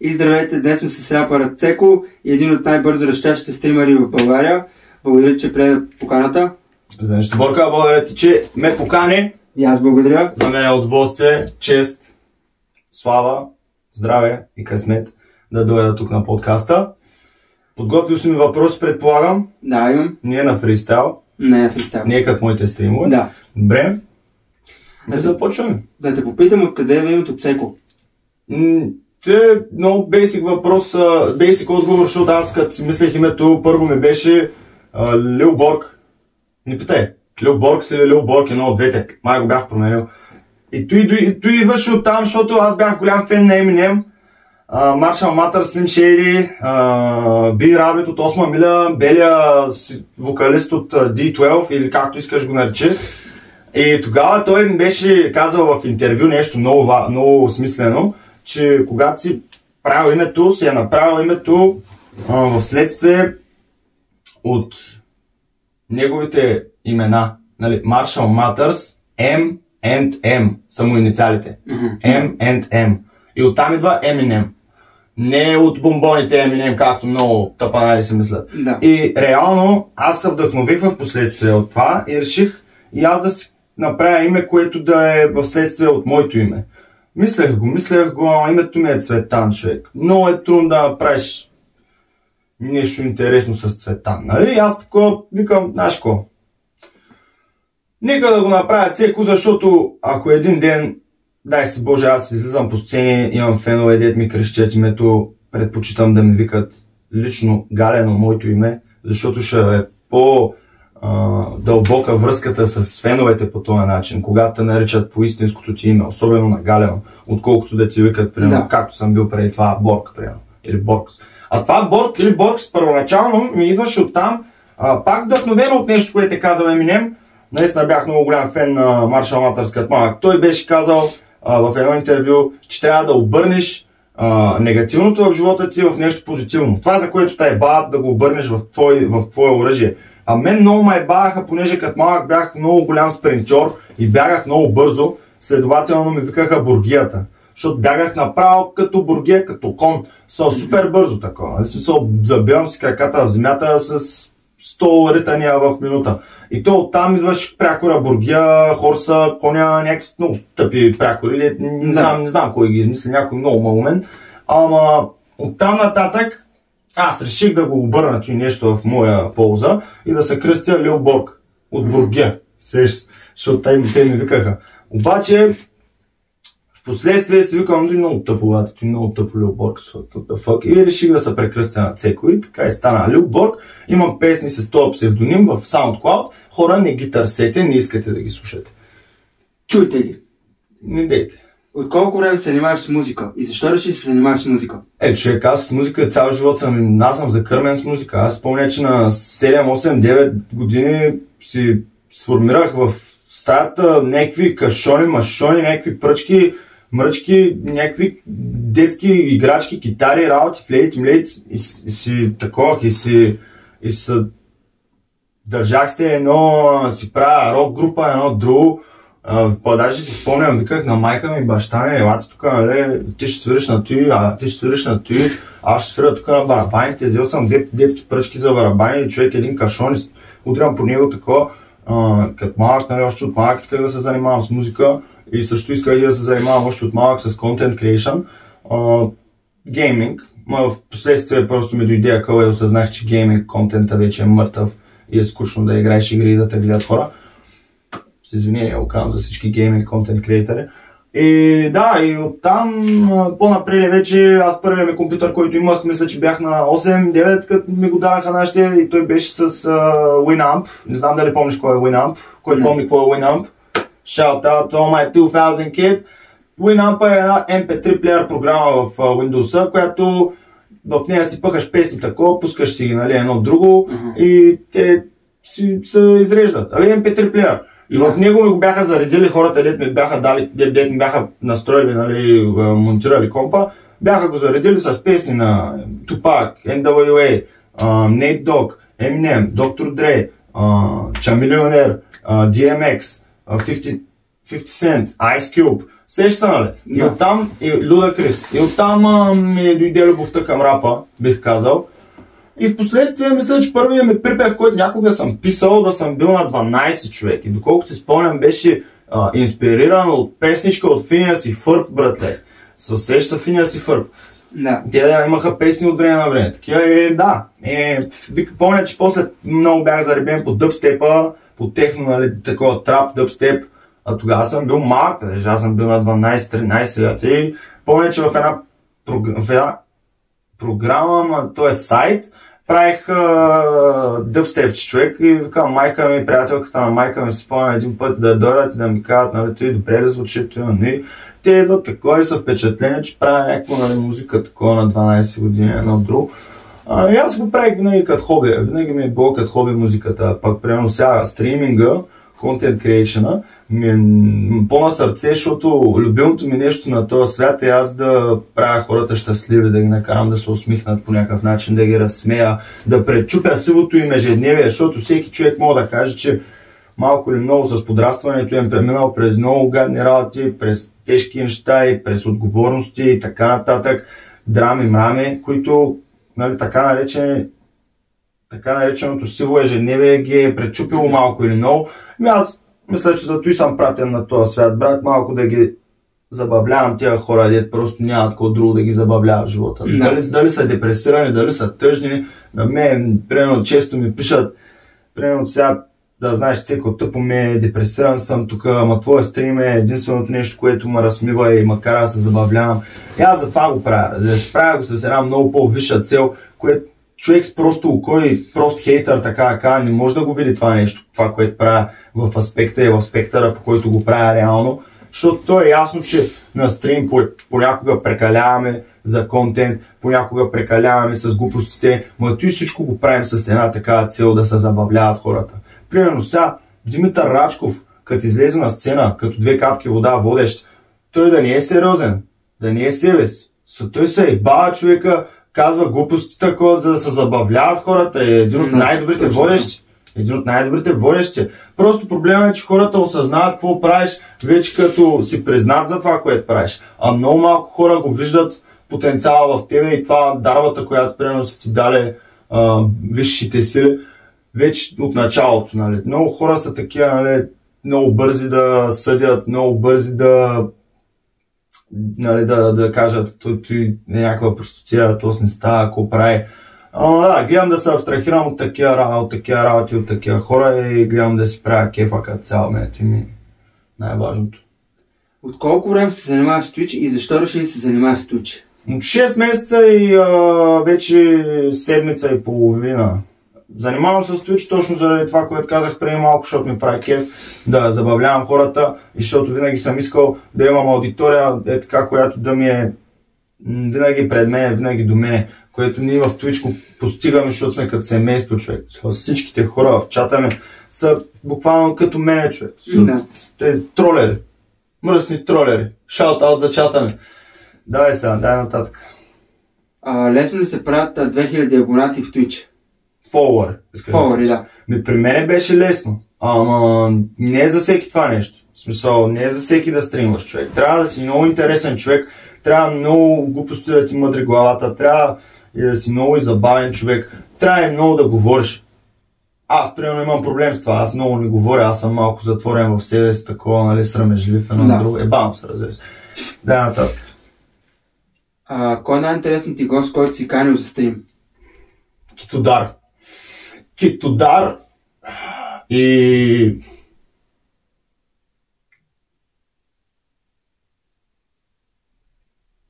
И здравейте, днес сме с рапъра Цеко и един от най-бързо растящите стримери в България. Благодаря, че прие поканата. За нещо, Борка, благодаря ти, че ме покани. И аз благодаря. За мен е удоволствие, чест, слава, здраве и късмет да дойда тук на подкаста. Подготвил си ми въпроси, предполагам. Да, имам. Не е на фристайл. Не е фристайл. Не е като моите стримове. Да. Добре. Да започваме. Да те попитам откъде е името Цеко. Това е много бейсик въпрос, бейсик отговор, защото аз като си мислех името, първо ми беше Лил Борг. Не питай, Лил Борг или Лил Борг, едно от двете. Май го бях променил. И той идваше от там, защото аз бях голям фен на Eminem, Marshall Mathers, Slim Shady, B-Rabbit от 8 миля, белия вокалист от D12 или както искаш го наречи. И тогава той ми беше казал в интервю нещо много смислено, че когато си правил името, си е направил името в следствие от неговите имена. Нали, Marshall Mathers, M and M са му инициалите. M and M. И оттам идва Eminem. Не от бомбоните Eminem, както много тъпанари си мислят. Да. И реално аз се вдъхнових в последствие от това и реших и аз да си направя име, което да е в следствие от моето име. Мислех го, името ми е Цветан, човек. Много е трудно да направиш нещо интересно с Цветан, нали? И аз такова викам, знаеш ко? Нека да го направя Цеко, защото ако един ден, дай си Боже, аз излизам по сцени, имам фенове, дет ми крещят името, предпочитам да ми викат лично Галено моето име, защото ще е по-дълбока връзката с феновете по този начин, когато те наричат по истинското ти име, особено на Галено, отколкото да ти викат, примерно, както съм бил преди това Борг, примерно, или Боргс. А това Борг или Боргс първоначално ми идваше оттам, пак вдъхновено от нещо, което е казал Eminem. Наистина бях много голям фен на Marshall Mathers като малък. Той беше казал в едно интервю, че трябва да обърнеш негативното в живота ти в нещо позитивно. Това, за което те ебават, да го обърнеш в твое оръжие. А мен много ме ебаваха, понеже като малък бях много голям спринтьор и бягах много бързо, следователно ми викаха бургията. Защото бягах направо като бургия, като кон. Супер бързо такова. Забивам си краката в земята с 100 ритания в минута. И то оттам идваш прякора, бургия, хорса, коня, някакви много тъпи прякори. Не знам кой ги измисли, някой много малумен. Ама оттам нататък аз реших да го обърна и нещо в моя полза и да се кръстя Лил Борг от бургия. Защото те ми викаха. Обаче впоследствие си викам, много тъпо, много тъпо Лил Борг, и реших да се прекръстя на Цеко и така и стана Лил Борг. Имам песни с този псевдоним в SoundCloud, хора не ги търсете, не искате да ги слушате. Чуйте ги. Не дейте. От колко време се занимаваш с музика и защо реши се занимаваш с музика? Човек, аз с музика цял живот съм закърмен с музика. Аз спомня, че на 7, 8, 9 години си сформирах в стаята някакви кашони, машони, някакви пръчки, мръчки, някакви детски играчки, китари, работи, флейти, млейти и си таковах и държах се си правя рок група, едно друго. Даже си спомням, виках на майка ми, баща ми, елате тук, нали, ти ще свириш на той, ти ще свириш на той, аз ще свиря тук на барабаните, взел съм 2 детски пръчки за барабани, човек един кашон, удрям по него такова. Като малък, нали, още от малък исках да се занимавам с музика и също исках да се занимавам още от малък с content creation, гейминг. В последствие просто ми дойде акъл и осъзнах, че гейминг контента вече е мъртъв и е скучно да играеш игри и да те гледат хора. С извинение го казвам за всички гейминг контент креатори. И да, и оттам по-напред вече аз първият ми компютър, който имах, мисля, че бях на 8-9, като ми го даваха нашите и той беше с Winamp. Не знам дали помниш кой е Winamp. Кой помни какво е Winamp? Shout out to all my 2000 kids. Winamp е една MP3 плеер програма в Windows, която в нея си пъхаш песни тако, пускаш си ги, нали, едно друго и те се изреждат. MP3 плеер. И в него ми го бяха заредили хората, дет ми бяха настроили, нали, монтирали компа, бяха го заредили с песни на Tupac, NWA, Nate Dogg, Eminem, Dr. Dre, Chamillionaire, DMX, 50 Cent, Ice Cube, Сеш са, нали? И Да. оттам Луда Крис. И оттам ми дойде любовта към рапа, бих казал. И в последствие мисля, че първият ми припев, който някога съм писал, да съм бил на 12 човек. И доколкото си спомням, беше инспириран от песничка от Финиас и Фърб, братле. Сеш са Финиас и Фърб. Да. Те имаха песни от време на време. Такива да. Помня, че после много бях заребен по дъбстепа, по техно, нали, такова трап, дъбстеп. А тогава съм бил малък, аз съм бил на 12-13 лет. И помня, че в една програма, т.е. сайт, правих дъбстепче човек и викам майка ми, приятелката на майка ми се спомня един път да дойдат и да ми кажат, нали, той добре ли звучи, той, те идват такова и са впечатлени, че правя някаква, нали, музика такова на 12 години, едно друго. И аз го правих винаги като хоби, винаги ми е било като хоби музиката, пак примерно сега стриминга, content creation ми е по-на сърце, защото любимото ми нещо на този свят е аз да правя хората щастливи, да ги накарам да се усмихнат по някакъв начин, да ги разсмея, да пречупя сивото им ежедневие, защото всеки човек може да каже, че малко или много с подрастването им преминал през много гадни работи, през тежки неща и през отговорности и така нататък, драми, мрами, които, нали, така нареченото сиво ежедневие ги е пречупило малко или много. И аз мисля, че зато и съм пратен на този свят, брат, малко да ги забавлявам тия хора, дето просто нямат какво друго да ги забавлява в живота. Дали са депресирани, дали са тъжни, на мен, примерно, често ми пишат, примерно сега, да знаеш, цеко тъпо ме, депресиран съм тук, ама твоя стрим е единственото нещо, което ме размива и ме кара да се забавлявам. И аз затова го правя, правя го с една много по-висша цел, което човек с просто око и прост хейтър, така не може да го види това нещо, това, което правя в аспекта и в спектъра, по който го правя реално, защото то е ясно, че на стрим понякога прекаляваме за контент, понякога прекаляваме с глупостите, но и всичко го правим с една такава цел да се забавляват хората. Примерно сега Димитър Рачков, като излезе на сцена, като 2 капки вода водещ, той да не е сериозен, да не е себе си. Той се ебава човека, казва глупости такова, за да се забавляват хората, е един от най-добрите водещи. Един от най-добрите водещи. Просто проблемът е, че хората осъзнават какво правиш, вече като си признат за това, което правиш. А много малко хора го виждат потенциала в тебе и това дарбата, която примерно са ти дали висшите сили, вече от началото. Нали. Много хора са такива, нали, много бързи да съдят, много бързи да, нали, да кажат, той е някаква простотия, то не става, ако прави. Да, гледам да се абстрахирам от такива работи, от такива хора и гледам да си правя кефа като цяло, мето ми най-важното. От колко време се занимаваш с Twitch и защо реши да се занимаваш с Twitch? От 6 месеца и вече седмица и половина. Занимавам се с Twitch точно заради това, което казах преди малко, защото ми прави кеф да забавлявам хората и защото винаги съм искал да имам аудитория, така, която да ми е винаги пред мен, винаги до мене, което ние в Twitch го постигаме, защото сме като семейство, човек. Всичките хора в чата ми са буквално като мене, човек. Те тролери. Мръсни тролери. Шаут-аут за чата ми. Давай сега, дай нататък. Лесно ли се правят 2000 абонати в Twitch? Фолуъри, да. При мен беше лесно, ама не е за всеки това нещо. В смисъл, не е за всеки да стримваш, човек. Трябва да си много интересен човек, трябва много глупости да ти мъдри главата, трябва и да си много и забавен човек, трябва и много да говориш. Аз, примерно, имам проблем с това, аз много не говоря, аз съм малко затворен в себе си, такова, нали, срамежлив, едно друго, ебавам се, разбира се. Да, нататък. Кой е най-интересният ти гост, който си канил за стрим? Китодар и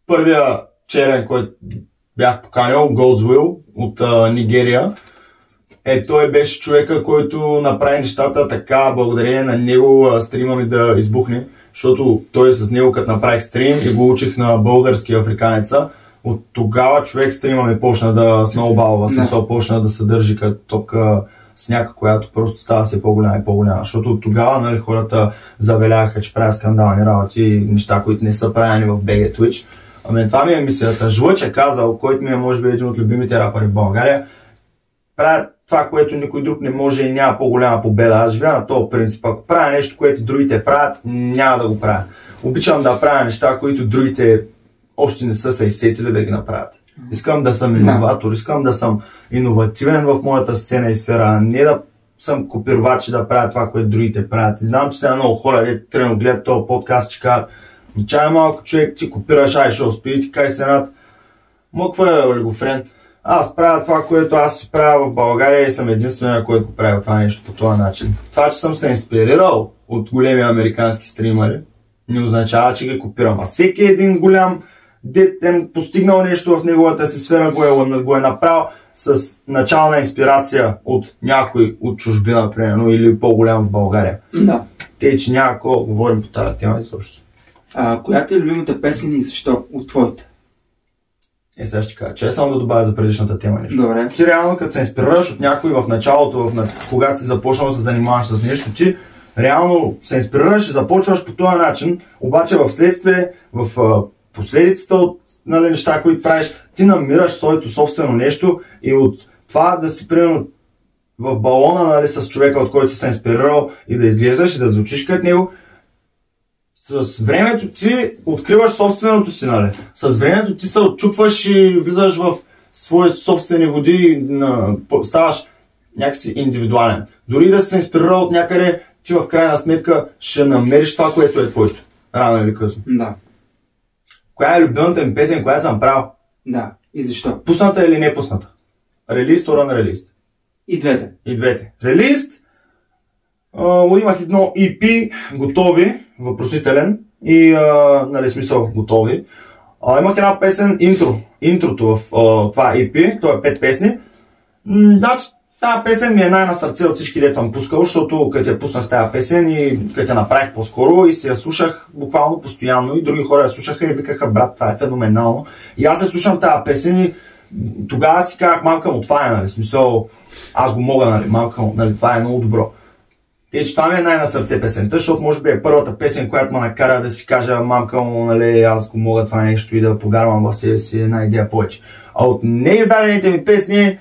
първия черен, който бях поканил, Goldswill от Нигерия. Той беше човека, който направи нещата така, благодарение на него стрима ми да избухне, защото той с него като направих стрим и го учих на български африканеца. От тогава човек стрима ми почна да сноубалва, смисъл почна да се държи като топка сняг, която просто става все по-голяма и по-голяма. Защото от тогава, нали, хората завеляха, че правят скандални работи и неща, които не са правени в BG Twitch. Ами това ми е мисълта. Жлъч е казал, който ми е може би един от любимите рапъри в България, правят това, което никой друг не може и няма по-голяма победа. Аз живея на този принцип. Ако правя нещо, което другите правят, няма да го правя. Обичам да правя неща, които другите още не са се изсетили да ги направят. Искам да съм иноватор, искам да съм иновативен в моята сцена и сфера, а не да съм копирвач и да правя това, което другите правят. И знам, че сега много хора, дето тръгнат гледат този подкаст, че казват: чай малко човек, ти копираш, ще успи, ти кай сенат. Какво е, олигофрен? Аз правя това, което аз си правя в България и съм единствения, който го прави това нещо по този начин. Това, че съм се инспирирал от големи американски стримери, не означава, че ги копирам. А всеки един голям детен постигнал нещо в неговата си сфера, го е направил с начална инспирация от някой от чужбина, примерно, или по-голям в България. Да. Те, че няма какво говорим по тази тема изобщо. Коя ти е любимата песен и защо от твоите? Сега ще кажа, че само да добавя за предишната тема нещо. Добре. Ти реално, като се инспирираш от някой в началото, когато си започнал да се занимаваш с нещо, ти реално се инспирираш и започваш по този начин, обаче в следствие, в последицата от неща, които правиш, ти намираш своето собствено нещо и от това да си примерно в балона с човека, от който си се инспирирал и да изглеждаш и да звучиш като него, с времето ти откриваш собственото си, нали? С времето ти се отчупваш и влизаш в свои собствени води и ставаш някакси индивидуален. Дори да си се инспирирал от някъде, ти в крайна сметка ще намериш това, което е твоето. Рано или късно. Да. Коя е любимата ми песен, която съм правил? Да. И защо? Пусната или не пусната? Релист, релист? И двете. И двете. Релист. Имах едно EP, готови, въпросителен и, нали, смисъл, готови. Имах една песен, интрото в това EP, то е 5 песни. Значи, тази песен ми е най-на сърце от всички деца съм пускал, защото като я пуснах тази песен и като я направих по-скоро и си я слушах буквално постоянно и други хора я слушаха и викаха: брат, това е феноменално. И аз я слушам тази песен и тогава си казах: мамка му, това е, нали, смисъл, аз го мога, нали, мамка му, нали, това е много добро. Те, че това ми е най-на сърце песента, защото може би е първата песен, която ме накара да си кажа: мамка му, нали, аз го мога това нещо и да повярвам в себе си една идея повече. А от неиздадените ми песни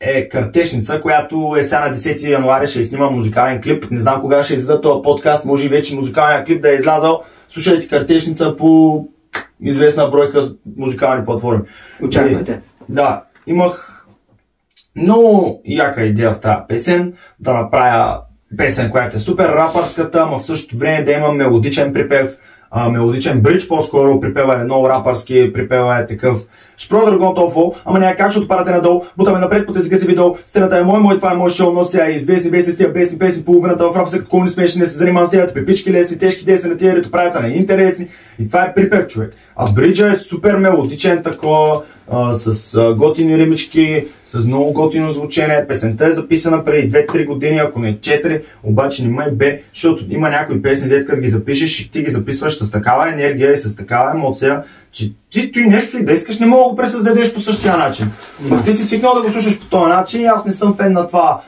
е Картешница, която е сега на 10 януари, ще снимам музикален клип. Не знам кога ще излезе този подкаст, може и вече музикалният клип да е излязал. Слушайте Картешница по известна бройка музикални платформи. Очаквайте. Да, имах много яка идея с тази песен, да направя песен, която е супер рапърската, но в същото време да има мелодичен припев, мелодичен бридж, по-скоро припева е много рапърски, припева е такъв шпро драгон тофо, ама няма как, защото парате надолу, бутаме напред, по езика си видео, стената е мой, това е мой шоу, нося и известни беси с тия бесни песни, половината в рап са като не смешни, не се занимавам с тия пепички лесни, тежки десни на тия ретоправица, не интересни и това е припев, човек. А бриджа е супер мелодичен такова, с готини римички, с много готино звучение. Песента е записана преди 2-3 години, ако не 4, обаче не ме бе, защото има някои песни, дето като ги запишеш и ти ги записваш с такава енергия и с такава емоция, че ти нещо и да искаш не мога да го пресъздадеш по същия начин. Но ти си свикнал да го слушаш по този начин и аз не съм фен на това.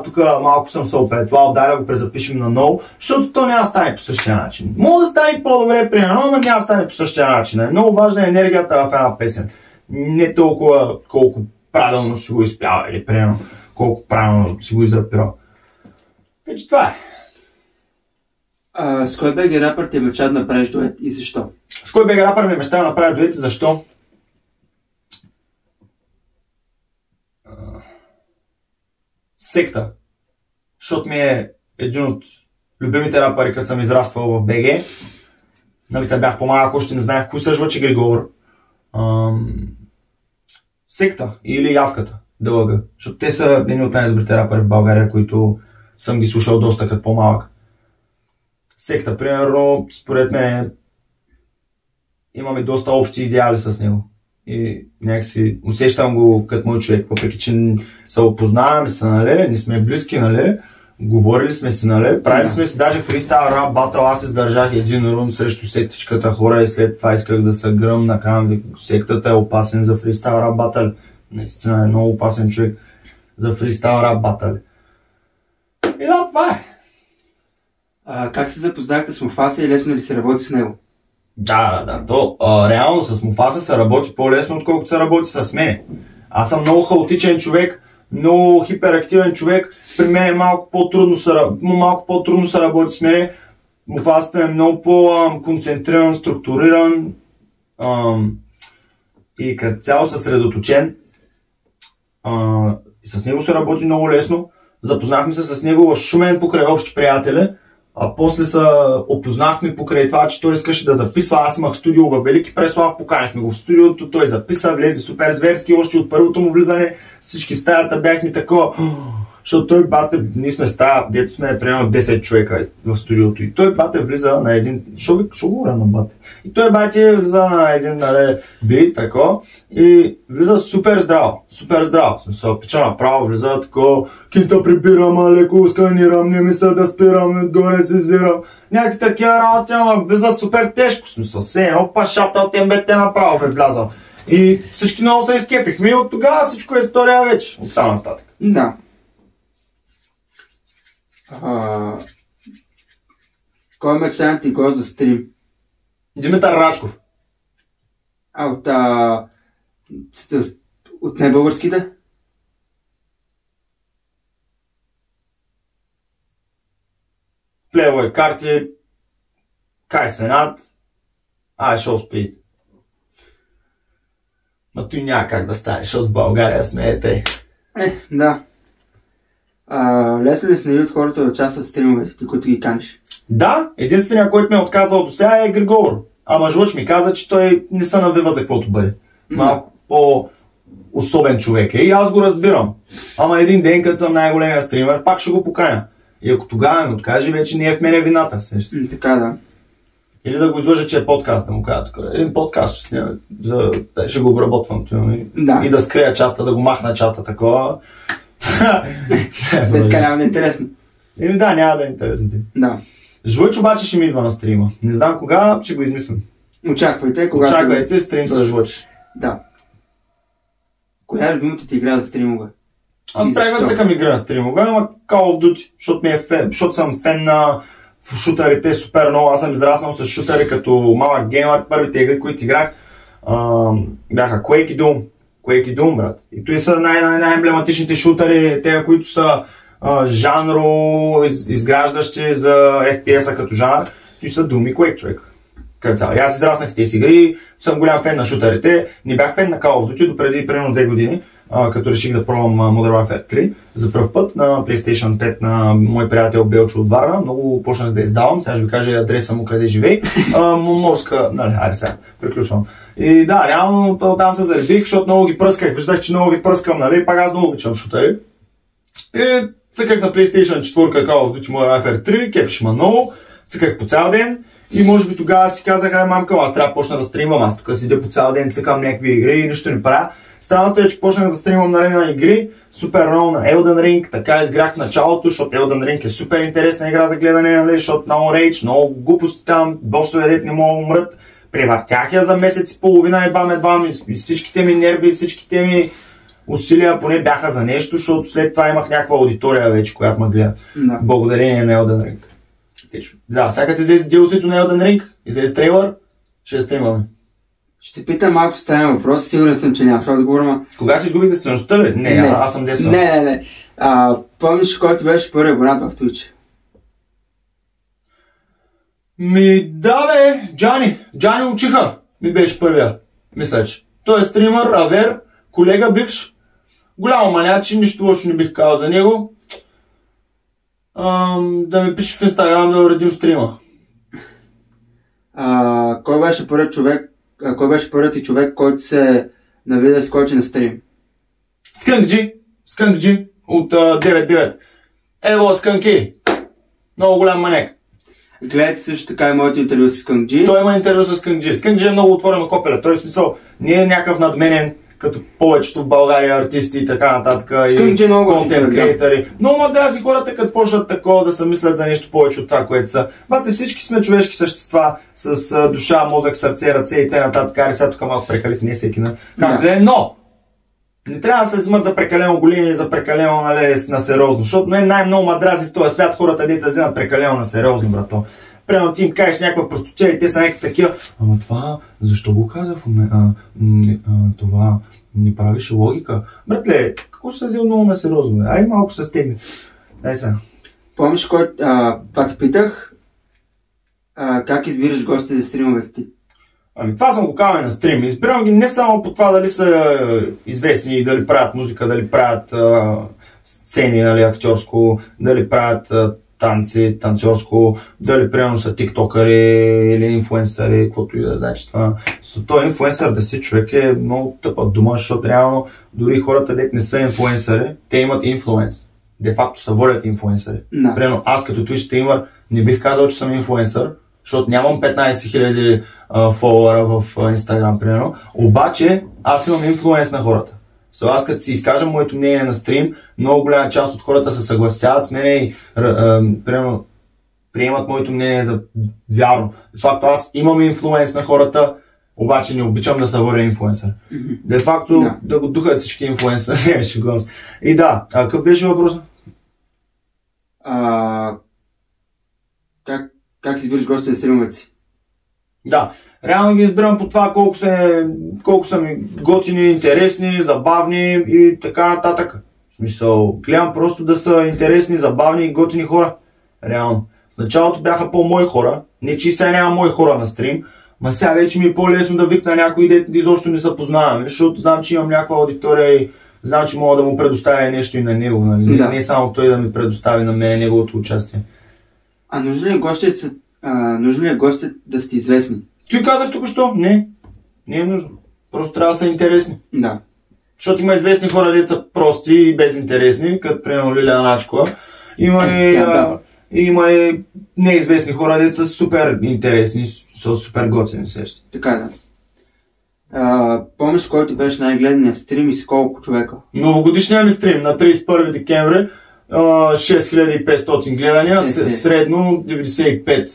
Тук малко съм се опетлал, дай да го презапишем на ново, защото то няма да стане по същия начин. Мога да стане по-добре примерно, но няма да стане по същия начин. Много важна е енергията в една песен. Не толкова колко правилно си го изпява или примерно колко правилно си го израпирал. Така че това е. С кой БГ рапър ти е мечта да направиш дует и защо? С кой БГ рапър ми е мечта да направя дует и защо? Секта. Защото ми е един от любимите рапъри, като съм израствал в БГ. Нали, като бях по-малък, още не знаех кои са Жлъчи Григор. Секта или Явката, ДЛГ. Защото те са едни от най-добрите рапъри в България, които съм ги слушал доста като по-малък. Секта, примерно, според мен имаме доста общи идеали с него. И някакси усещам го като мой човек, въпреки че се опознаваме се, нали, не сме близки, нали, говорили сме си, нали, правили сме си даже фристайл рап батъл, аз издържах един рун срещу сектичката хора и след това исках да се гръмна, казвам, сектата е опасен за фристайл рап батъл. Наистина е много опасен човек за фристайл рап батъл. И да, това е. Как се запознахте с Муфаса и лесно ли се работи с него? Да. Реално с Муфаса се работи по-лесно, отколкото се работи с мене. Аз съм много хаотичен човек, много хиперактивен човек. При мен е малко по-трудно се работи с мене. Фазата е много по-концентриран, структуриран и като цяло съсредоточен. С него се работи много лесно. Запознахме се с него в Шумен покрай общи приятели, а после се опознахме покрай това, че той искаше да записва. Аз имах студио в Велики Преслав, поканихме го в студиото, той записа, влезе супер зверски, още от първото му влизане. Всички в стаята бяхме такова, защото той бате, ние сме стая, дето сме примерно 10 човека в студиото и той бате влиза на един, що говоря на бате? И той бате влиза на един, нали, бит, тако, и влиза супер здраво, смисъл, пича направо, влиза тако, кинта прибирам, леко сканирам, не мисля да спирам, горе се зирам, някакви такива работи, ама влиза супер тежко, смисъл, все едно пашата от МБТ направо бе влязал. И всички много се изкефихме и от тогава всичко е история вече, от там нататък. Да. Кой е мечтаният ти гост за стрим? Димитър Рачков. От небългарските? Плейбой карти, Кай Сенат, Шоу Спид. Но той няма как да стане, защото в България сме те. Да. Лесно ли снави от хората да участват в стримовете ти, които ги каниш? Да, единственият, който ме е отказал до сега е Григор. Ама Жлъч ми каза, че той не се навива за каквото бъде. Малко по-особен човек е и аз го разбирам. Ама един ден, като съм най-големия стример, пак ще го поканя. И ако тогава ми откаже, вече не е в мене вината. Така да. Или да го излъжа, че е подкаст, да му кажа тук. Един подкаст ще снимаме, ще го обработвам. Да. И да скрия чата, да го махна чата такова. Така няма да е интересно. Да, няма да е интересно ти. Да. Жлъч обаче ще ми идва на стрима. Не знам кога, ще го измислим. Очаквайте, стрим с Жлъч. Да. Коя е любимата ти игра за стримове? Аз правя цъкам игра на стримове, ама Call of Duty, защото съм фен на шутерите супер много. Аз съм израснал с шутери като малък геймър. Първите игри, които играх, бяха Quake и Doom, брат. И той са най-емблематичните шутери, те, които са жанро изграждащи за FPS-а като жанр. Той са Doom и Quake, човек. Аз израснах с тези игри, съм голям фен на шутерите. Не бях фен на Call of Duty до преди примерно 2 години, като реших да пробвам Modern Warfare 3 за пръв път на PlayStation 5 на мой приятел Белчо от Варна. Много почнах да издавам, сега ще ви кажа адреса му къде живей. Морска, нали, айде сега, приключвам. И да, реално там се заребих, защото много ги пръсках, виждах, че много ги пръскам, нали, пак аз много обичам шутери. И цъках на PlayStation 4 Call of Duty Modern Warfare 3, кефиш ма много, цъках по цял ден. И може би тогава си казах, мамка, аз трябва да почна да стримам, аз тук седя по цял ден, цъкам някакви игри и нищо не правя. Странното е, че почнах да стримам на игри, супер много на Elden Ring, така изгрях в началото, защото Elden Ring е супер интересна игра за гледане, нали, защото много рейдж, много глупости там, босове дет не могат да умрат. Превъртях я за месец и половина едва и всичките ми нерви, и всичките ми усилия поне бяха за нещо, защото след това имах някаква аудитория вече, която ме гледа. Да. Благодарение на Elden Ring. Да, сега като излезе DLC-то на Elden Ring, излезе трейлър, ще стримаме. Ще питам малко странен въпрос, сигурен съм, че нямаш отговор, ама... Кога си изгубих действеността ли? Не, аз съм действал. Не. Помниш, който беше първи абонат в Twitch? Да бе, Джани учиха ми беше първия, мисля, че. Той е стримър, авер, колега бивш, голямо маняч, нищо лошо не бих казал за него. Да ми пише в Инстаграм да уредим стрима. Кой беше първият ти човек, който се нави да скочи на стрим? Скънкджи от 9-9. Ево, Скънки. Много голям маняк. Гледайте също така и моето интервю с Скънкджи. Той има интервю с Скънкджи. Скънкджи е много отворена копеля. Той е смисъл, не е някакъв надменен, като повечето в България артисти и така нататък. Скънкджи много контент креатори. Но мадрази хората, като почнат такова да се мислят за нещо повече от това, което са. Бате, всички сме човешки същества с душа, мозък, сърце, ръце и т.н. Ари сега тук малко прекалих, не всеки на както е, но не трябва да се взимат за прекалено големи и за прекалено, нали, на сериозно, защото най-много мадрази в този свят хората деца взимат прекалено на сериозно, брато. Примерно ти им кажеш някаква простотия и те са някакви такива, ама това, защо го каза в момента? Това не правеше логика. Братле, какво се взел много на сериозно? Ай малко се стегне. Дай сега. Помниш, това те питах, как избираш гостите за стримовете ти? Ами това съм го казал на стрим. Избирам ги не само по това дали са известни, дали правят музика, дали правят сцени, нали, актьорско, дали правят танци, танцорско, дали примерно са тиктокъри или инфлуенсъри, каквото и да значи това. Той инфлуенсър да си човек е много тъпа дума, защото реално дори хората, дет не са инфлуенсъри, те имат инфлуенс. Де факто са волят инфлуенсъри. No. Примерно аз като Twitch стримър не бих казал, че съм инфлуенсър, защото нямам 15 000 фолуара в Instagram, примерно. Обаче аз имам инфлуенс на хората. Аз като си изкажа моето мнение на стрим, много голяма част от хората се съгласяват с мене и примерно приемат моето мнение за вярно. De факто аз имам инфлуенс на хората, обаче не обичам да се въря инфлуенсър. De факто да го духат всички инфлуенсъри. И да, какъв беше въпросът? Как избираш гостите за стримовете си? Да, реално ги избирам по това колко са ми готини, интересни, забавни и така нататък. В смисъл, гледам просто да са интересни, забавни и готини хора. Реално. В началото бяха по-мои хора, не че сега няма мои хора на стрим, но сега вече ми е по-лесно да викна някой, дето изобщо не се познаваме, защото знам, че имам някаква аудитория и знам, че мога да му предоставя нещо и на него. Нали? Да. Не само той да ми предостави на мен неговото участие. А нужно ли е гостите да сте известни? Ти казах току-що? Не е нужно. Просто трябва да са интересни. Да. Защото има известни хора, деца са прости и безинтересни, като примерно Лиляна Начкова. Има и неизвестни хора, деца са супер интересни, са супер готини. Така е, да. Помниш, който беше най-гледания стрим и с колко човека? Новогодишния ми стрим на 31 декември 6500 гледания, средно 95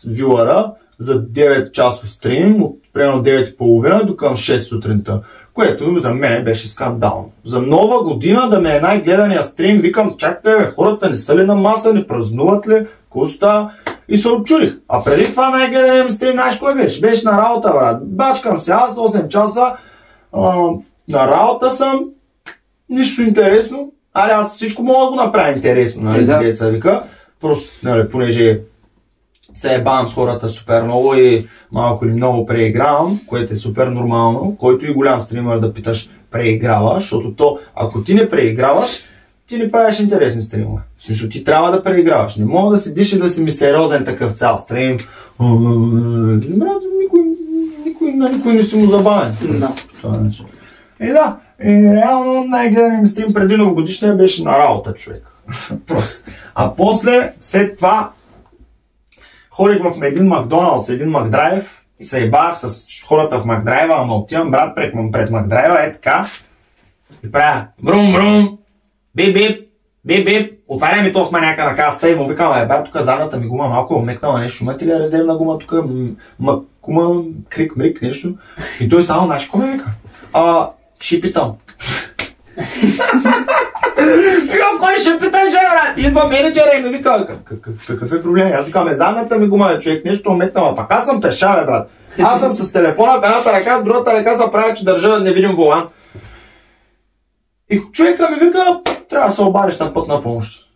вюлара за 9 часов стрим, от примерно 9:30 до към 6 сутринта, което за мен беше скандално. За нова година да ме е най-гледания стрим, викам, чакай, хората не са ли на маса, не празнуват ли, какво става? И се отчудих. А преди това най-гледания ми стрим, знаеш кой беше? Беше на работа, брат. Бачкам се, аз 8 часа на работа съм, нищо интересно. Аз всичко мога да го направя интересно, нали, за деца вика. Просто, нали, понеже се ебавам с хората супер много и малко или много преигравам, което е супер нормално, който и голям стример да питаш преиграва, защото ако ти не преиграваш, ти не правиш интересни стримове. В смисъл, ти трябва да преиграваш. Не мога да седиш и да си ми сериозен такъв цял стрим. Никой не си му забавен. Реално най-гледаният ми стрим преди новогодишния беше на работа, човек. Просто. А после, след това, ходих в един Макдоналдс, един Макдрайв и се ебах с хората в Макдрайва, ама отивам брат пред Макдрайва, е така. И правя брум, бип, отваря ми този маняка на касата и му викам, брат, тук задната ми гума малко омекнала, нещо, имате ли резервна гума тук, кума, крик, нещо. И той само, знаеш, какво ме вика? Ще питам. Викам, кой ще питаш, брат? Идва менеджера и ми вика, какъв е проблем? Аз викам, задната ми гума, човек, нещо ометнала, пак аз съм пеша, брат. Аз съм с телефона в едната ръка, с другата ръка се правя, че държа невидим волан. И човека ми вика, трябва да се обадиш на път на помощ.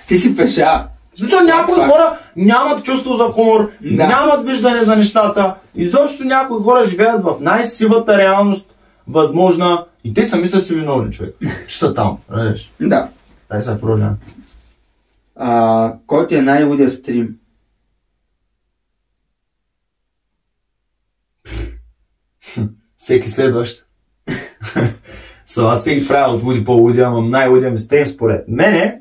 Ти си пеша. В смисъл, някои хора нямат чувство за хумор, нямат виждане за нещата. Изобщо някои хора живеят в най-сивата реалност възможна и те сами са си виновни, човек, че са там. Да. Дай сега продължавам. Кой ти е най-лудия стрим? Всеки следващ. Аз всеки правя от луди по-луди, ама най-лудия ми стрим според мене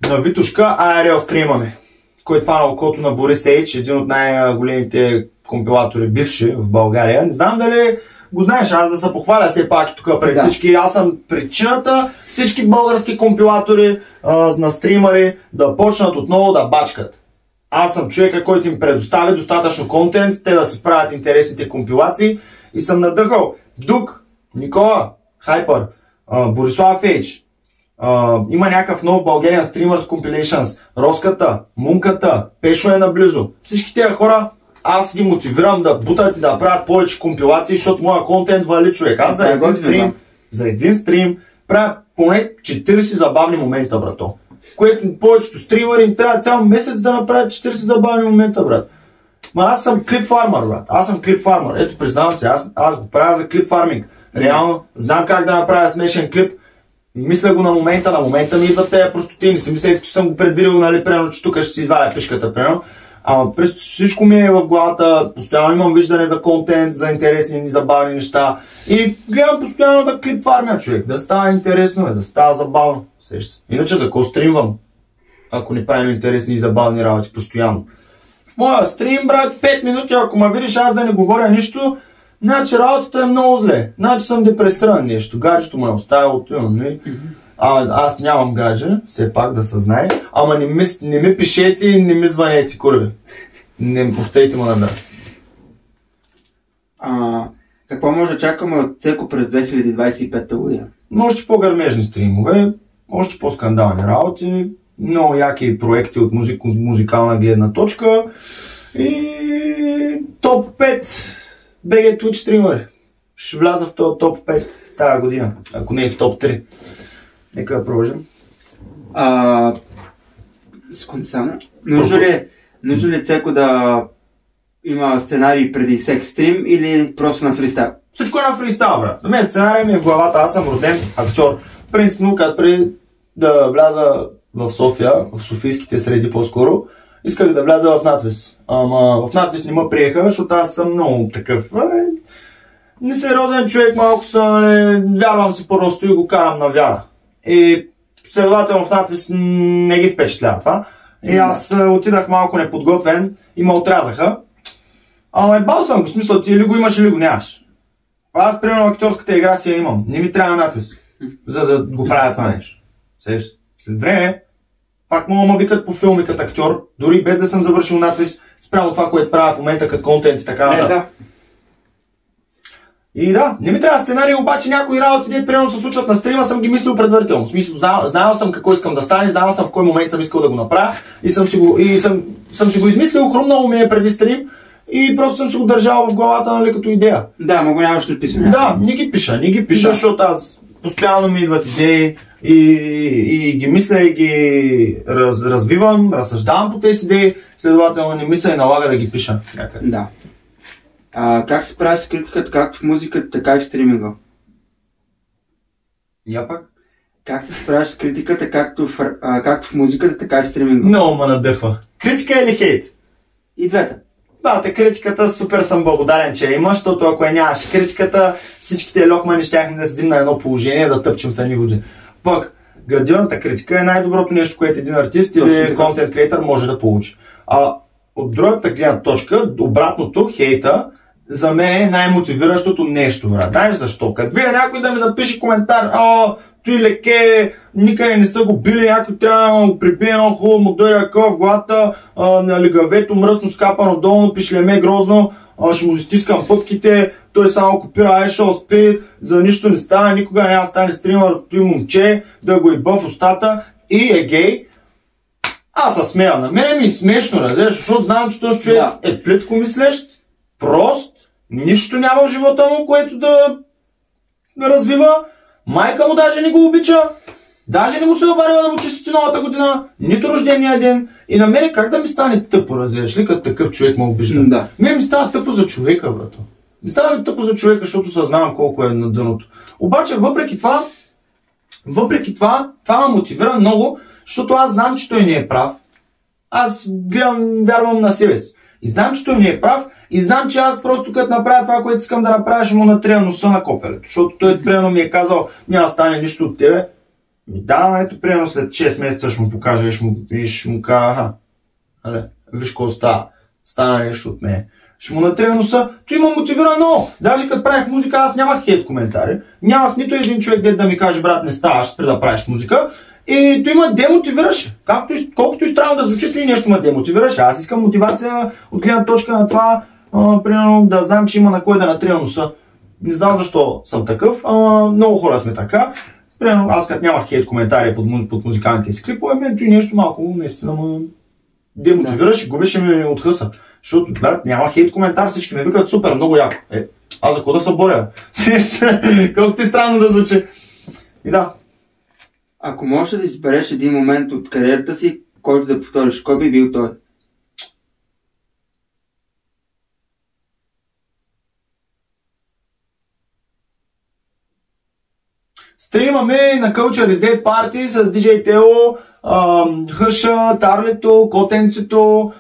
на Витушка ARL стримаме, който фана окото на Борис Ейч, един от най-големите компилатори бивши в България. Не знам дали го знаеш, аз да се похваля все пак и тук пред всички. Аз съм причината всички български компилатори на стримари да почнат отново да бачкат. Аз съм човека, който им предоставя достатъчно контент, те да си правят интересните компилации и съм надъхал Дук, Никола, Хайпер, Борислав Ейч, Има някакъв нов Bulgarian Streamers Compilations, Роската, Мунката, Пешо е наблизо. Всички тези хора аз ги мотивирам да бутат и да правят повече компилации, защото моя контент вали, човек. Аз за един стрим правя поне 40 забавни момента, брато. Което повечето стримери им трябва цял месец да направят 40 забавни момента, брат. Ма аз съм клип фармер, брат. Аз съм клип фармер. Ето, признавам се, аз го правя за клип фарминг. Реално, знам как да направя смешен клип. Мисля го на момента ми идват тези простоти. Не си мислете, че съм го предвидил, нали, примерно, че тук ще си извадя пишката, примерно. През всичко ми е в главата, постоянно имам виждане за контент, за интересни, забавни неща. И гледам постоянно да клип фармя, човек. Да става интересно, да става забавно. Иначе за какво стримвам? Ако не правим интересни и забавни работи постоянно. В моя стрим, брат, 5 минути, ако ме видиш аз да не говоря нищо, значи работата е много зле. Значи съм депресиран нещо. Гаджето ме е оставило, аз нямам гадже, все пак да се знае. Ама не ми пишете и не ми звънете, курви. Не оставите му на мен. Какво може да чакаме от Цеко през 2025 година? Още по-гърмежни стримове, още по-скандални работи, много яки проекти от музикална гледна точка и топ 5 BG Twitch стримери. Ще вляза в този топ 5 тази година, ако не е в топ 3. Нека да продължим. Секунда само. Нужно ли Цеко да има сценарий преди всеки стрим или просто на фристайл? Всичко е на фристайл, брат. На мен сценария ми е в главата, аз съм роден актьор. Принципно, като преди да вляза в София, в софийските среди по-скоро, исках да вляза в надвис. Ама в надвис не ме приеха, защото аз съм много такъв несериозен човек, малко вярвам си просто и го карам на вяра. И следователно в надвис не ги впечатлява това. И аз отидах малко неподготвен и ме отрязаха. Ама ебал съм го, в смисъл ти или го имаш, или го нямаш. Аз примерно актьорската игра си я имам. Не ми трябва надвис, за да го правя това нещо. След време, пак мога ме викат по филми като актьор, дори без да съм завършил надвис, спрямо това, което правя в момента като контент и така нататък. И да, не ми трябва сценарий, обаче някои работи, де примерно се случват на стрима, съм ги мислил предварително. В смисъл, знаел съм какво искам да стане, знаел съм в кой момент съм искал да го направя и съм си го измислил, хрумнало ми е преди стрим и просто съм си го държал в главата, нали, като идея. Да, но го нямаш ли писане? Да, не ги пиша, защото аз постоянно ми идват идеи и ги мисля и ги развивам, разсъждавам по тези идеи, следователно не мисля и налага да ги пиша някъде. Да. Как се прави с критиката, както в музиката, така и в стриминга? Я пак? Как се справяш с критиката, както в музиката, така и в стриминга? Много ме надъхва. Критика или хейт? И двете. Да, критиката супер съм благодарен, че я има, защото ако я нямаше критиката, всичките лохмани щяхме да седим на едно положение, да тъпчем в едни води. Пък, градивната критика е най-доброто нещо, което един артист или контент креатор може да получи. От другата гледна точка, обратното, хейта, за мен е най-мотивиращото нещо, брат. Знаеш защо? Като видя някой да ми напише коментар, той леке, никъде не са го били, някой трябва да го прибие едно хубаво, му дойде ръка в главата, на лигавето мръсно скапано долу, пишлеме грозно, ще му стискам пъпките, той само копира iShow Speed, за нищо не става, никога няма да стане стример, той момче, да го иба в устата и е гей. Аз се смея, на мен ми е смешно, разбираш, защото знам, че този човек е плитко мислещ, прост, нищо няма в живота му, което да развива. Майка му даже не го обича, даже не му се обарила да му честити новата година, нито рождения ден. И на мене как да ми стане тъпо, разбираш ли, като такъв човек ме обижда. Да. Мен ми става тъпо за човека, брато. Ми става ми тъпо за човека, защото съзнавам колко е на дъното. Обаче, въпреки това ме мотивира много, защото аз знам, че той не е прав. Аз вярвам на себе си. И знам, че той не е прав, и знам, че аз просто като направя това, което искам да направя, ще му натрия носа на копелето. Защото той примерно ми е казал, няма да стане нищо от тебе. Да, ето примерно след 6 месеца ще му покажа и ще му кажа, виж какво стана нещо от мен. Ще му натрия носа, той ме мотивира много. Даже като правих музика, аз нямах хейт коментари. Нямах нито един човек да ми каже, брат, не ставаш, спри да правиш музика. И той ме демотивираше. Колкото и странно да звучи, той нещо ме демотивираше. Аз искам мотивация от гледна точка на това, примерно да знам, че има на кой да натрия носа. Не знам защо съм такъв, много хора сме така. Примерно, аз като нямах хейт коментари под музикалните си клипове, мен той нещо малко наистина му демотивираш и губеше ми от хъса. Защото, брат, няма хейт коментар, всички ме викат супер, много яко. Аз за какво да се боря? Колко ти странно да звучи. И да. Ако можеш да избереш един момент от кариерата си, който да повториш, кой би бил той? Стримаме на Culture is Dead Party с DJ Teo, Хъша, Тарлето, Котенцето,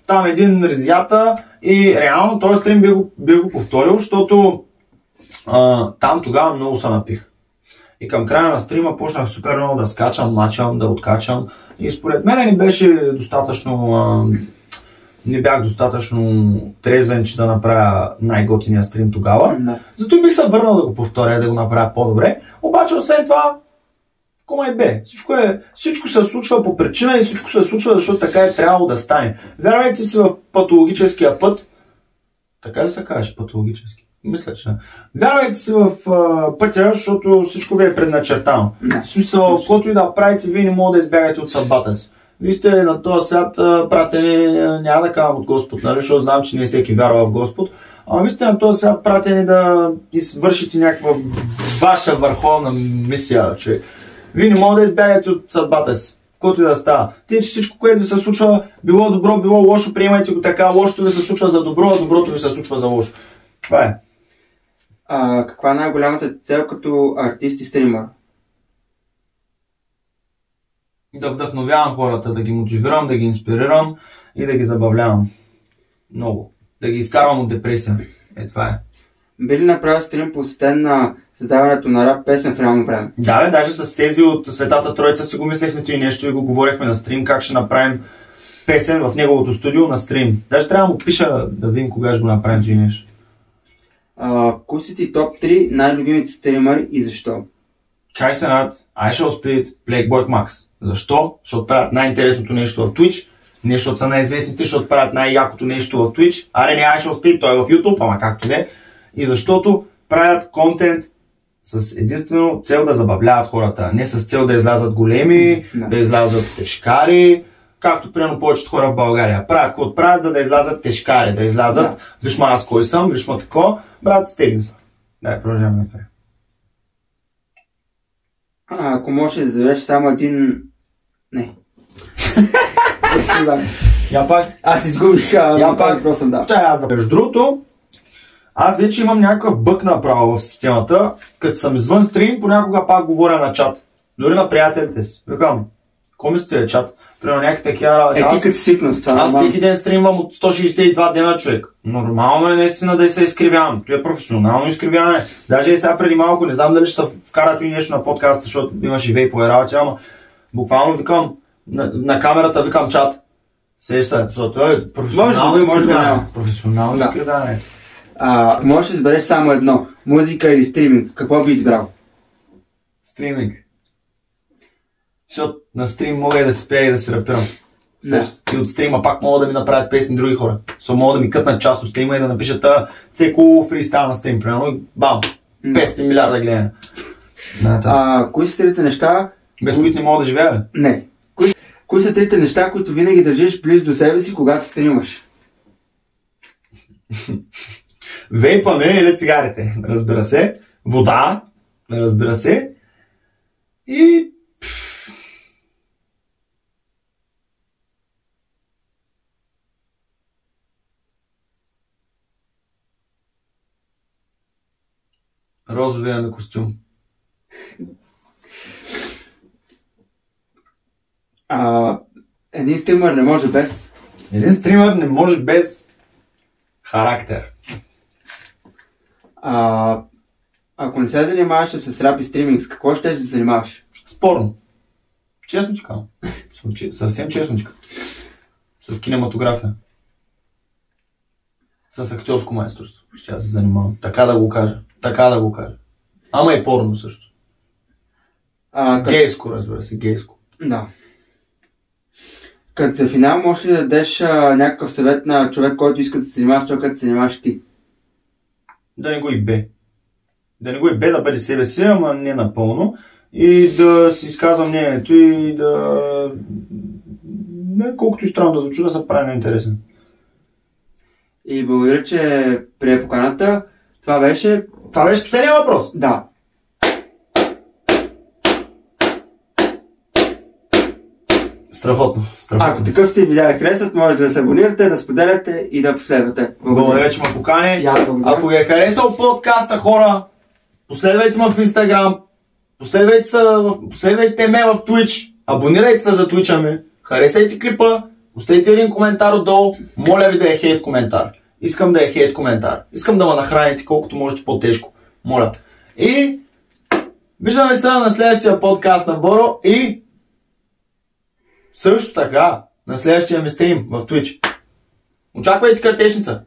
там един Ризята и реално този стрим бих го повторил, защото там тогава много се напих. И към края на стрима почнах супер много да скачам, мачам, да откачам и според мен не бях достатъчно трезвен, че да направя най-готиния стрим тогава. Зато бих се върнал да го повторя, да го направя по-добре. Обаче, освен това, кома е бе. Всичко се случва по причина и всичко се случва, защото така е трябвало да стане. Вярвайте си в патологическия път. Така ли се казваш патологически? Мисля, че. Вярвайте си в пътя, защото всичко ви е предначертано. В смисъл, каквото и да правите, вие не можете да избягате от съдбата си. Вие сте на този свят пратени, няма да казвам от Господ, нали, защото знам, че не всеки вярва в Господ. Вие сте на този свят пратени да извършите някаква ваша върховна мисия, че вие не можете да избягате от съдбата си, каквото и да става. Те, че всичко, което ви се случва, било добро, било лошо, приемайте го така, лошото ви се случва за добро, а доброто ви се случва за лошо. Това е. Каква е най-голямата цел като артист и стример? Да вдъхновявам хората, да ги мотивирам, да ги инспирирам и да ги забавлявам. Много. Да ги изкарвам от депресия. Това е. Би ли направил стрим посветен на създаването на рап песен в реално време? Да, даже с Сези от Светата Троица си го мислехме това нещо и го говорихме на стрим, как ще направим песен в неговото студио на стрим. Даже трябва да му пиша да видим кога ще го направим това нещо. Кои са ти топ 3 най-любимите стримери и защо? Kai Cenat, iShall Split, Blackboard Max. Защо? Защото правят най-интересното нещо в Twitch, не защото са най-известните, защото правят най-якото нещо в Twitch. Аре не iShall Split, той е в YouTube, ама както не. И защото правят контент с единствено цел да забавляват хората, не с цел да излязат големи, да излязат тежкари, както примерно повечето хора в България. Правят каквото правят, за да излязат тежкари, да излязат, виж ма аз кой съм, виж ма тако, брат, стегни са. Дай, продължаваме напред. Ако можеш да зададеш само един... Не. Я пак. Аз изгубих въпроса, да. Между другото, аз вече имам някакъв бък направо в системата. Като съм извън стрим, понякога пак говоря на чат. Дори на приятелите си. Викам, какво мислите е чат? Примерно някакви такива... ти като свикнал с това. Аз всеки ден стримвам от 162 дена, човек. Нормално е наистина да се изкривявам. Това е професионално изкривяване. Даже и сега преди малко, не знам дали ще се вкарат и нещо на подкаста, защото имаш и вейпове работи, ама буквално викам на камерата, викам чат. Сеш се, защото е професионално изкривяване. Професионално изкривяване. Ако можеш да избереш само едно, музика или стриминг, какво би избрал? Стриминг. Защото на стрим мога и да се пея и да се рапирам. И от стрима пак могат да ми направят песни други хора. Могат да ми кътнат част от стрима и да напишат цеко фристайл на стрим, примерно и бам, 500 милиарда гледания. Кои са трите неща? Без които не мога да живея? Не. Кои са трите неща, които винаги държиш близо до себе си, когато стримаш? Вейпаме или цигарите, разбира се. Вода, разбира се. И... розовия ми костюм. Един стример не може без... Един стример не може без характер. Ако не се занимаваш с рап и стриминг, с какво ще се занимаваш? Спорно. Честно ти казвам. Съвсем честно ти казвам. С кинематография. С актьорско майсторство. Ще се занимавам. Така да го кажа. Ама и порно също. Гейско, разбира се, гейско. Да. Като за финал, можеш ли да дадеш някакъв съвет на човек, който иска да се занимава с това, като се занимаваш ти? Да не го и бе. Да бъде себе си, ама не напълно. и да си изказвам мнението и да... Не, колкото и странно да звучи, да се прави неинтересен. И благодаря, че прие поканата. Това беше последния въпрос. Да. Страхотно. Ако такъв ти видео харесват, може да се абонирате, да споделяте и да последвате. Благодаря, че ме покани. Ако ви е харесал подкаста, хора, последвайте ме в Instagram, последвайте ме в Twitch, абонирайте се за Twitch-а ми, харесайте клипа, оставете един коментар отдолу, моля ви да е хейт коментар. Искам да е хейт коментар. Искам да ме нахраните колкото можете по-тежко. Моля. И виждаме се на следващия подкаст на Боро и също така на следващия ми стрим в Twitch. Очаквайте картешница.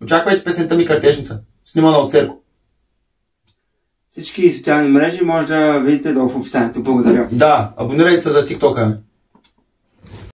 Очаквайте песента ми Картешница. Снимана от Серко. Всички социални мрежи може да видите долу в описанието. Благодаря. Да, абонирайте се за TikTok-а.